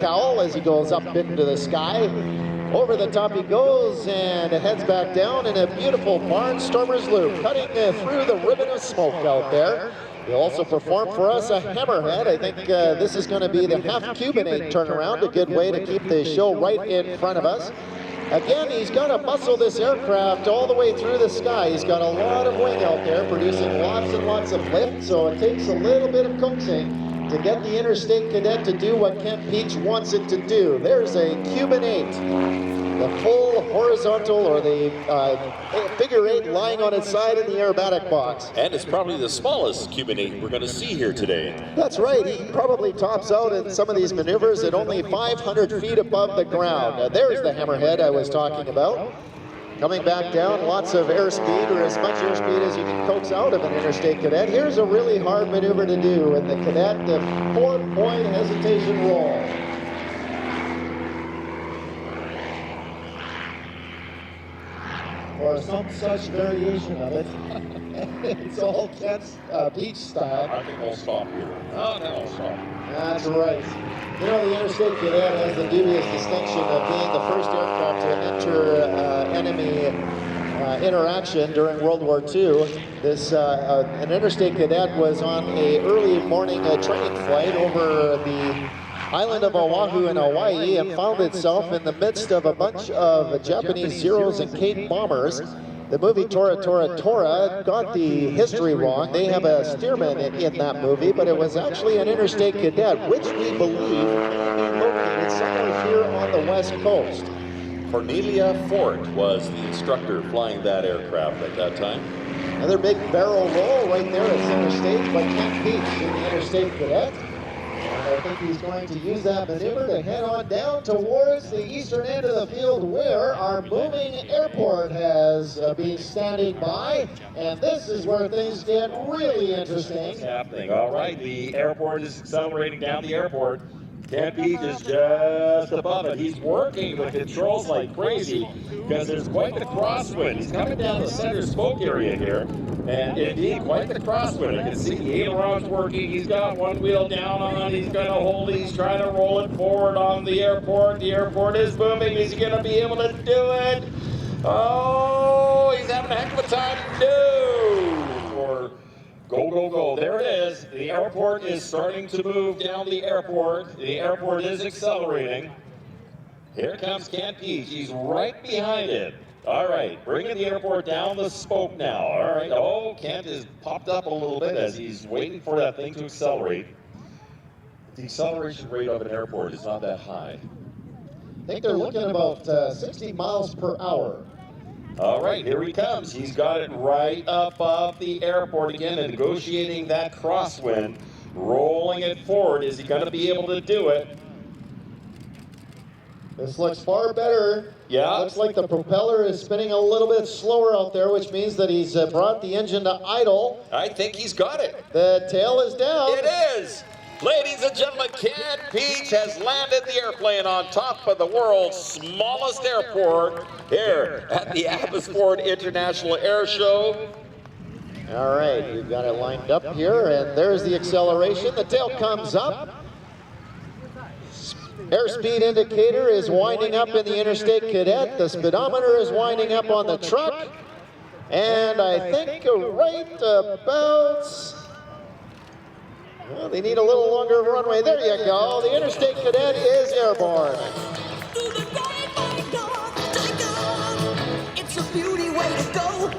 cowl as he goes up into the sky. Over the top he goes and heads back down in a beautiful barnstormer's loop, cutting through the ribbon of smoke out there. He'll also perform for us a hammerhead. I think this is going to be the half Cubanate turnaround, a good way to keep the show right in front of us. Again, he's got to muscle this aircraft all the way through the sky. He's got a lot of wing out there, producing lots and lots of lift, so it takes a little bit of coaxing to get the Interstate Cadet to do what Kent Pietsch wants it to do. There's a Cubanate, the full horizontal or the figure eight lying on its side in the aerobatic box. And it's probably the smallest Cubanate we're going to see here today. That's right. He probably tops out in some of these maneuvers at only 500 feet above the ground. There's the hammerhead I was talking about. Coming back down, lots of airspeed, or as much airspeed as you can coax out of an Interstate Cadet. Here's a really hard maneuver to do in the Cadet, the 4-point hesitation roll. Or some such variation of it. It's all Kent's Pietsch style. I think we'll stop here. Oh, no, we'll stop. That's right. You know, the Interstate Cadet has the dubious distinction of being the first aircraft to enter enemy interaction during World War II. This an Interstate Cadet was on a early morning training flight over the island of Oahu in Hawaii and found itself in the midst of a bunch of Japanese Zeros and Kate bombers. The movie Tora Tora Tora got the history wrong. They have a steerman in that movie, but it was actually an Interstate Cadet, which we believe may be located somewhere here on the West Coast. Cornelia Fort was the instructor flying that aircraft at that time. Another big barrel roll right there at center stage by Kent Pietsch in the Interstate Cadet. And I think he's going to use that maneuver to head on down towards the eastern end of the field where our moving airport has been standing by. And this is where things get really interesting. What's happening? All right, the airport is accelerating down the airport. Kent Pietsch is just above it. He's working the controls like crazy because there's quite the crosswind. He's coming down the center spoke area here, and indeed quite the crosswind. I can see the aileron's working. He's got one wheel down on. He's going to hold it. He's trying to roll it forward on the airport. The airport is moving. He's going to be able to do it. Oh, he's having a heck of a time. No! Or go, go, go. There it is. The airport is starting to move down the airport. The airport is accelerating. Here comes Kent Pietsch. He's right behind it. All right, bringing the airport down the spoke now. All right. Oh, Kent has popped up a little bit as he's waiting for that thing to accelerate. The acceleration rate of an airport is not that high. I think they're looking at about 60 miles per hour. All right, here he comes. He's got it right above the airport again and negotiating that crosswind, rolling it forward. Is he going to be able to do it? This looks far better. Yeah. Looks like the propeller is spinning a little bit slower out there, which means that he's brought the engine to idle. I think he's got it. The tail is down. It is! Ladies and gentlemen, Kent Pietsch has landed the airplane on top of the world's smallest airport here at the Abbotsford International Airshow. All right, we've got it lined up here, and there's the acceleration. The tail comes up. Airspeed indicator is winding up in the Interstate Cadet. The speedometer is winding up on the truck. And I think right about... Well, they need a little longer runway. There you go. The Interstate Cadet is airborne. It's a beauty way to go.